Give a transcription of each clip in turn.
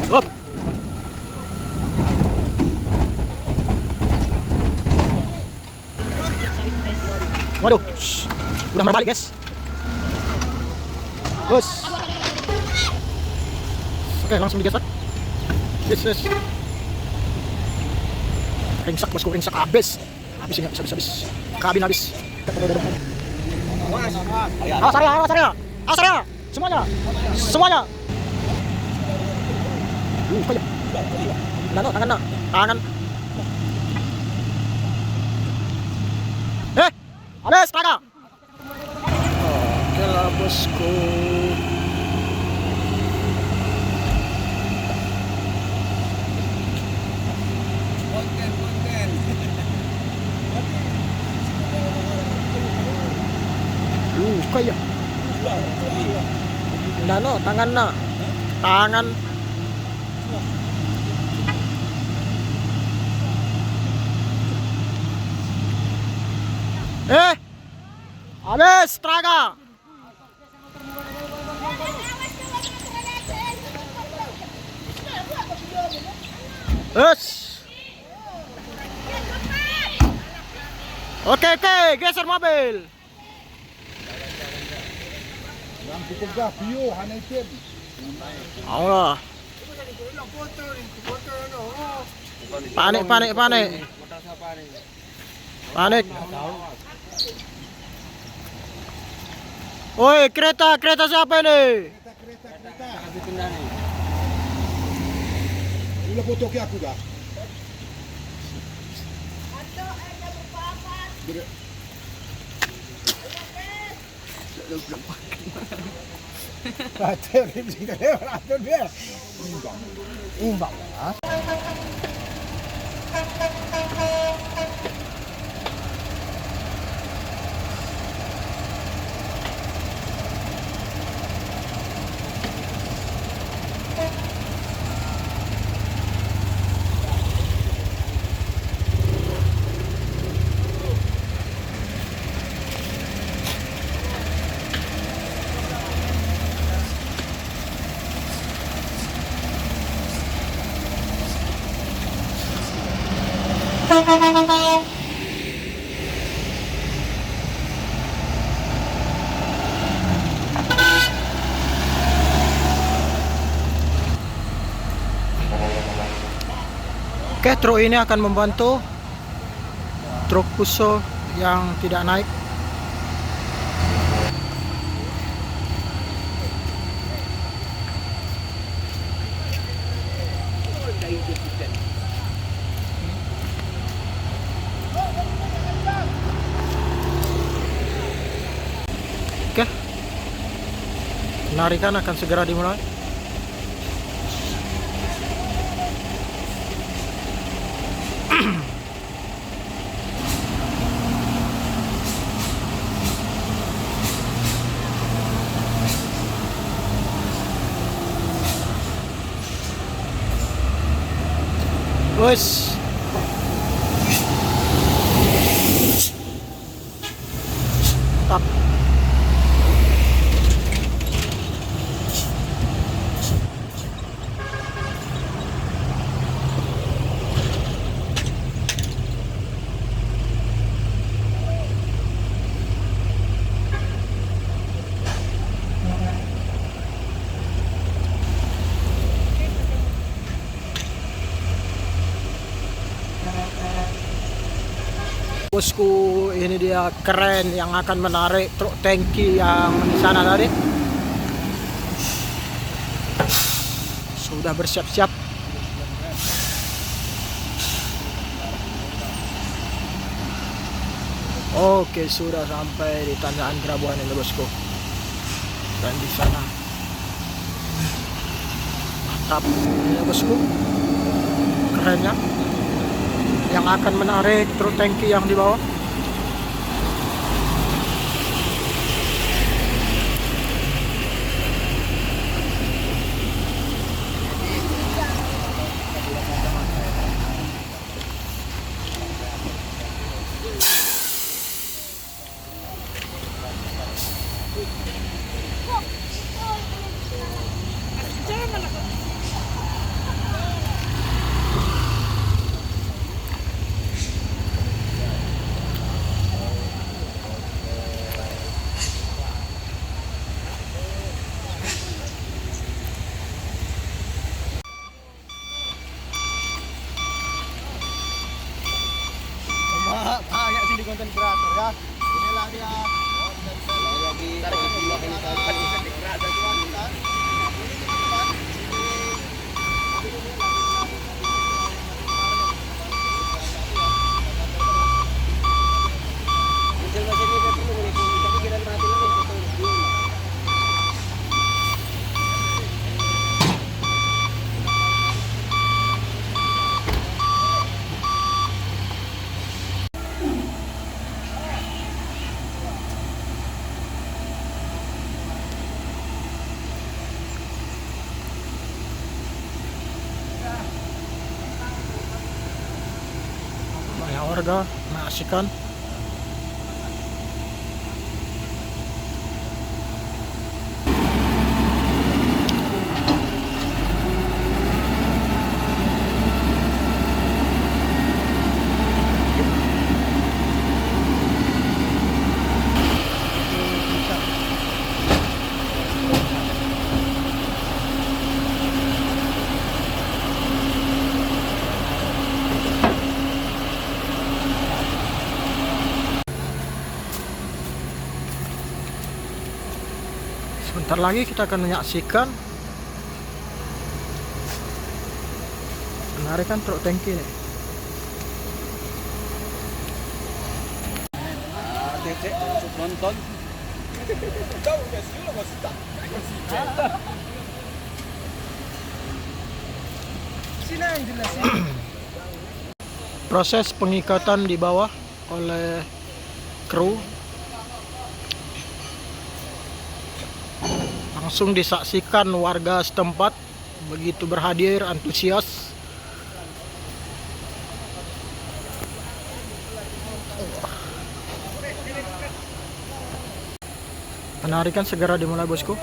Hop. Waduh, udah berbalik guys. Bos. Oke, langsung digas, Pak. Yes. Ringsak bosku, ringsak habis. Habis. Kabin habis. Awas area. Semuanya. Kayak. Tangan. Habis, Praga. Oke lah bosku. Konten. Kayak. Tangan. Habis, Praga. Oke, geser mobil. Yang cukup bio hanetin. Allah. Panik. Woi, kereta siapa ini? Kereta. Udah foto ke aku dah. Imbang. Oke, truk ini akan membantu truk Fuso yang tidak naik. Oke, penarikan akan segera dimulai. Wes. Stop. Bosku, ini dia keren yang akan menarik truk tangki yang di sana tadi. Sudah bersiap-siap. Oke, sudah sampai di Tanjakan Grabuan ini bosku. Dan di sana mantap ya bosku, kerennya yang akan menarik truk tangki yang di bawah. ventilator ya. Inilah dia. Lagi banyak warga menyaksikan. Sebentar lagi kita akan menyaksikan penarikan truk tangki nih. nonton. Proses pengikatan di bawah oleh kru langsung disaksikan warga setempat, begitu berhadir antusias. Penarikan segera dimulai, bosku.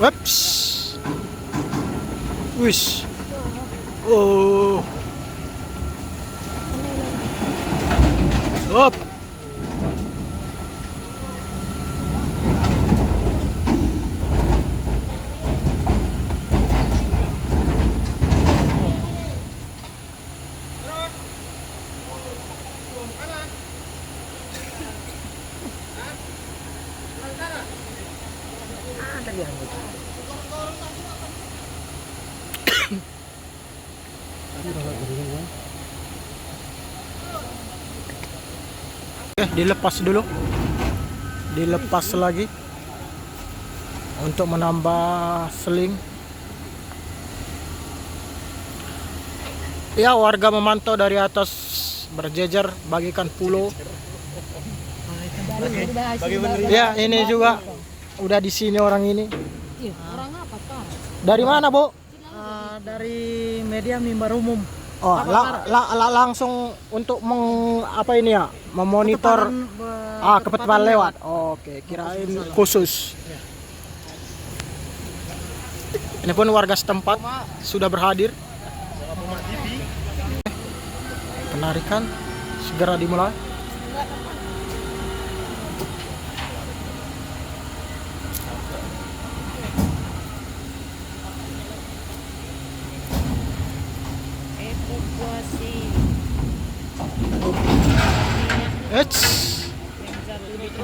Whoops. Wish. Oh. Up. Dilepas dulu, dilepas lagi untuk menambah seling. Ya, warga memantau dari atas berjejer bagikan pulau. Ya, ini juga udah di sini orang ini. Orang apa Pak? Dari mana, Bu? Dari media mimbar umum. Oh, langsung untuk apa ini ya? Memonitor ketepatan lewat. Oke, kirain khusus. Ini pun warga setempat sudah berhadir. Penarikan segera dimulai. Evakuasi. Eits.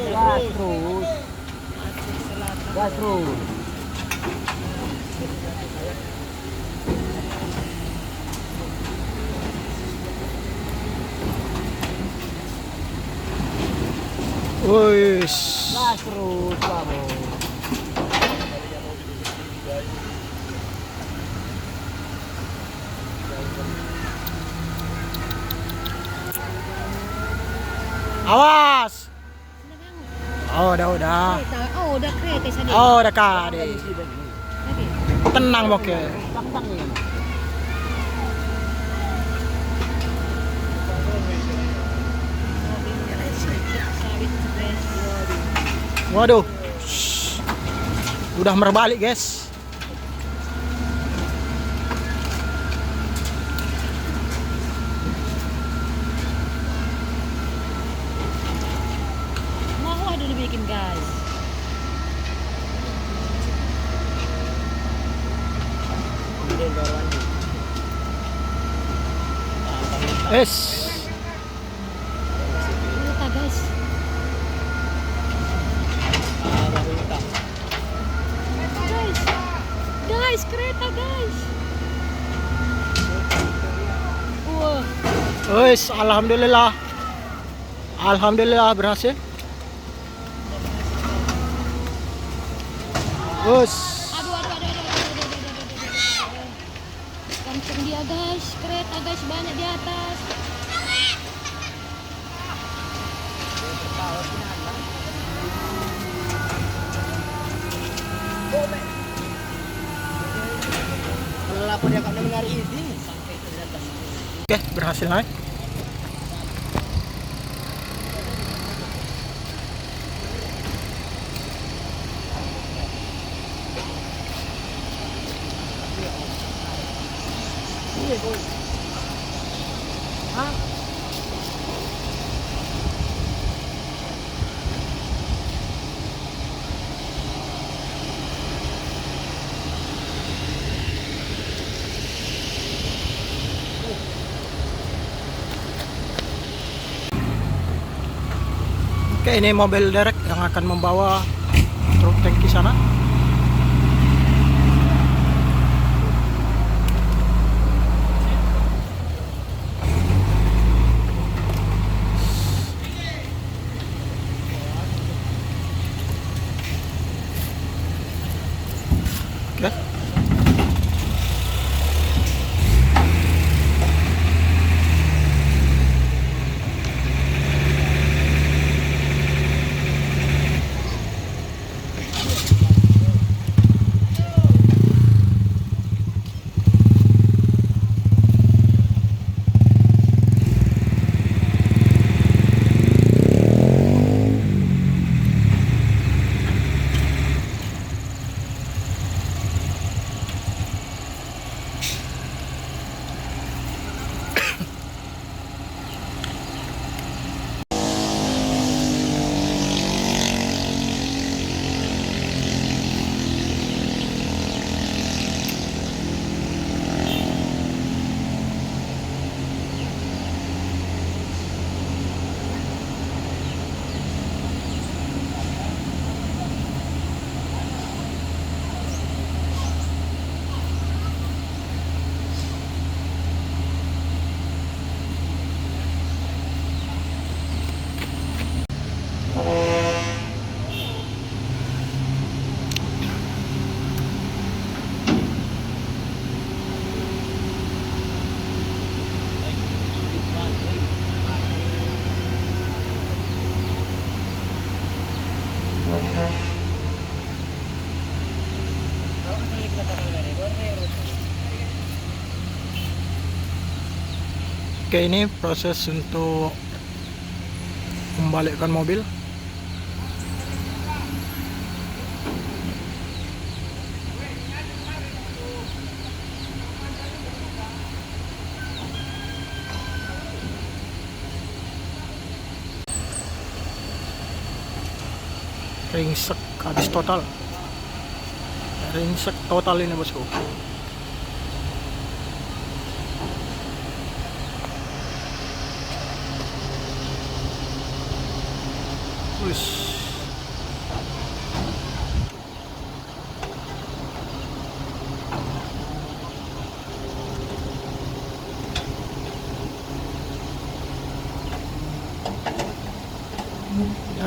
Gas terus. Gas terus. Wis. Gas terus, kamu. Awas. Oh, udah. Oh, udah kereta tadi. Oh, udah kade. Tenang, Boke. Waduh. Shh. Udah merbalik, guys. Es. Kereta guys. Guys. Guys, kereta guys. Wah. Wes, alhamdulillah. Alhamdulillah berhasil. Wes. Aduh. Kenceng dia guys, kereta guys banyak di atas. Lapor dia kami menari ini. Oke, berhasil naik. Oke, ini mobil derek yang akan membawa truk tangki sana. Oke. Oke, ini proses untuk membalikkan mobil. Ringsek habis total. Ringsek total ini bosku. Wis.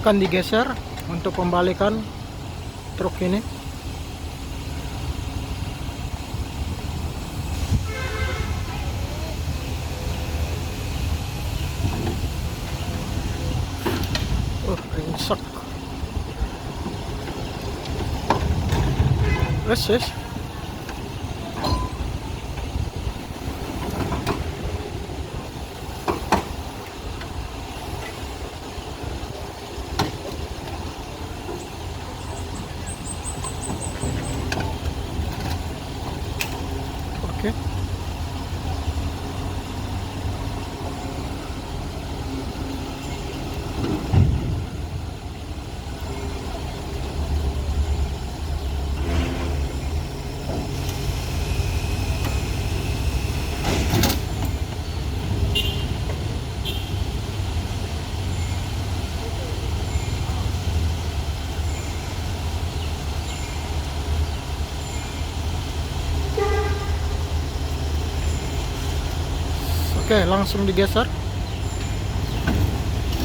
Akan digeser untuk pembalikan truk ini. Ringsek. Yes. Oke. Oke, langsung digeser.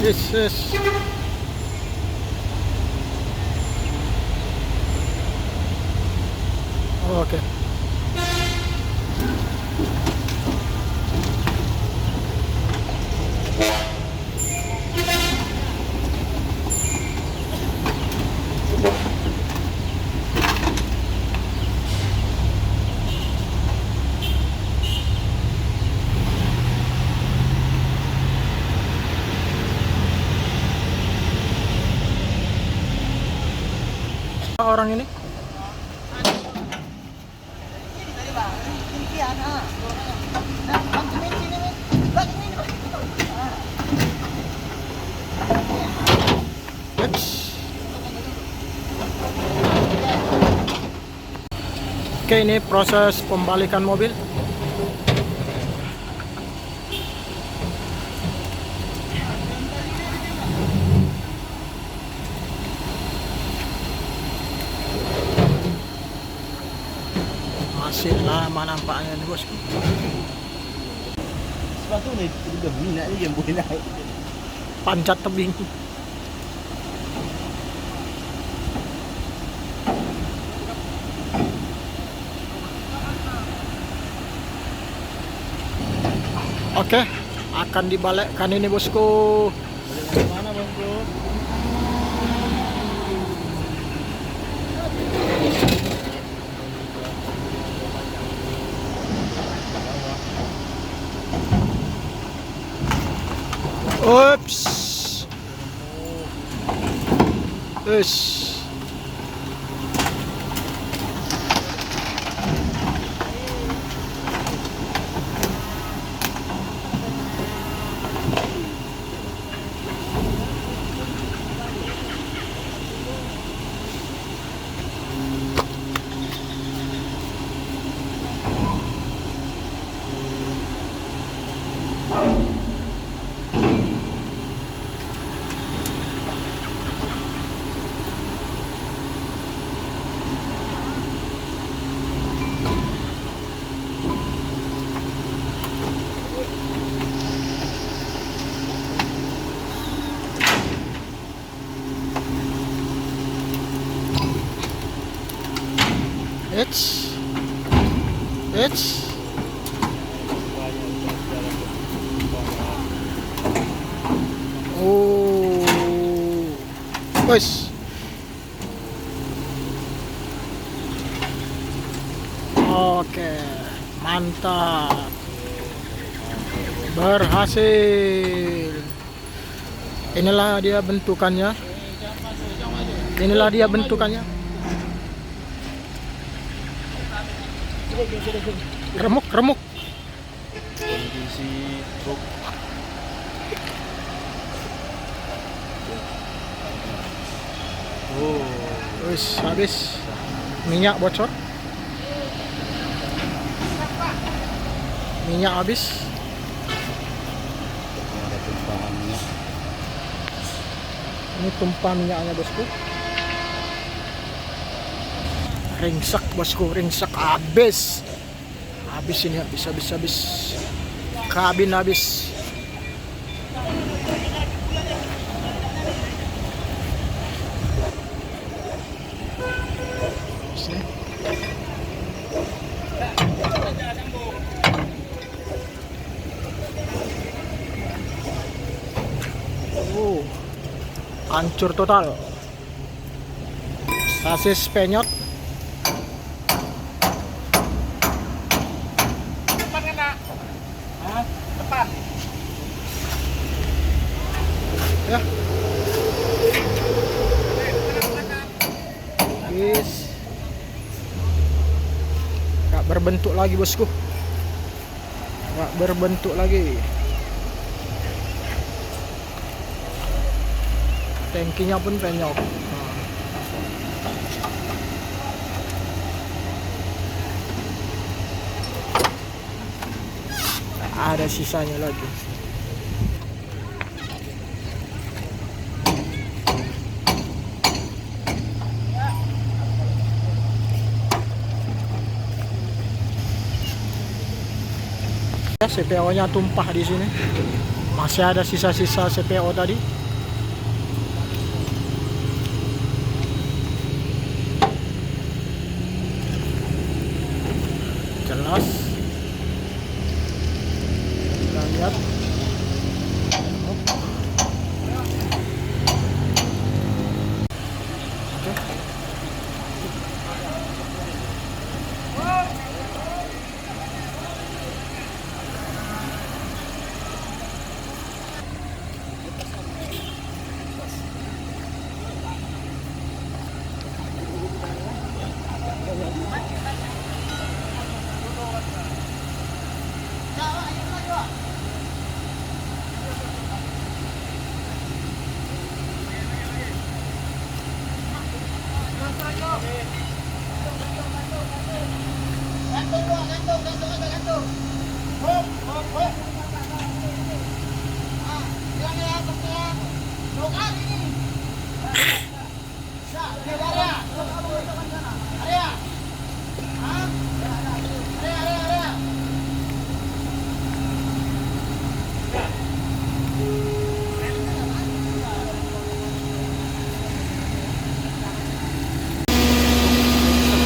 Yes. Oke. Orang ini Oke, ini proses pembalikan mobil. Masih lama nampaknya nih bosku. Sepatu nih udah minat nih yang boleh naik. Panjat tebing. Oke, akan dibalikkan ini bosku. Balik mana bosku? Ups. Ush. It's oh wes oke, mantap, berhasil. Inilah dia bentukannya. Remuk Kondisi truk. wes habis, minyak bocor, minyak habis. Ada tumpahan minyak. Ini tumpah minyaknya bosku. Ringsek bosku, ringsek habis ini, habis kabin habis. Hancur total. Sasis penyot. Depan. Ya. Yes. Gak berbentuk lagi bosku. Gak berbentuk lagi. Tangkinya pun penyok. Ada sisanya lagi. Ya, CPO-nya tumpah di sini. Masih ada sisa-sisa CPO tadi. Jelas. Kita lihat.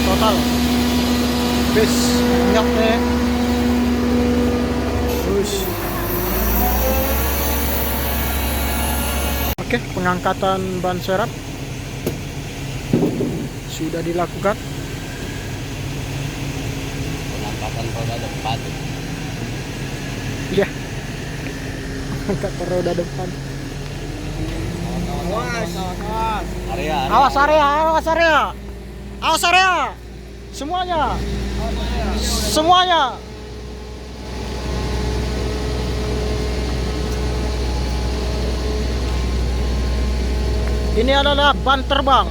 Total bis minyaknya. Terus oke, pengangkatan ban serep sudah dilakukan. Pengangkatan roda depan. Ya, angkat roda depan. Area. Awas area, awas area, awas area, semuanya, semuanya. Ini adalah ban terbang.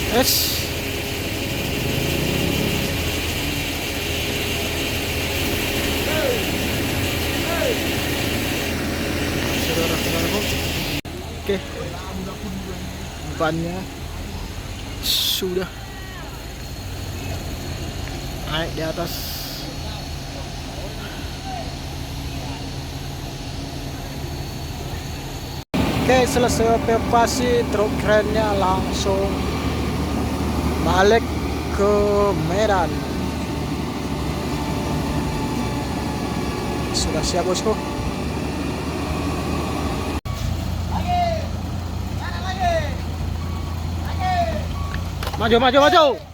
Yes. Saudara-saudaraku. Oke. Bannya sudah naik di atas. Oke, selesai evakuasi, truk kerennya langsung balik ke Medan. Sudah siap bosku. Maju, maju, maju.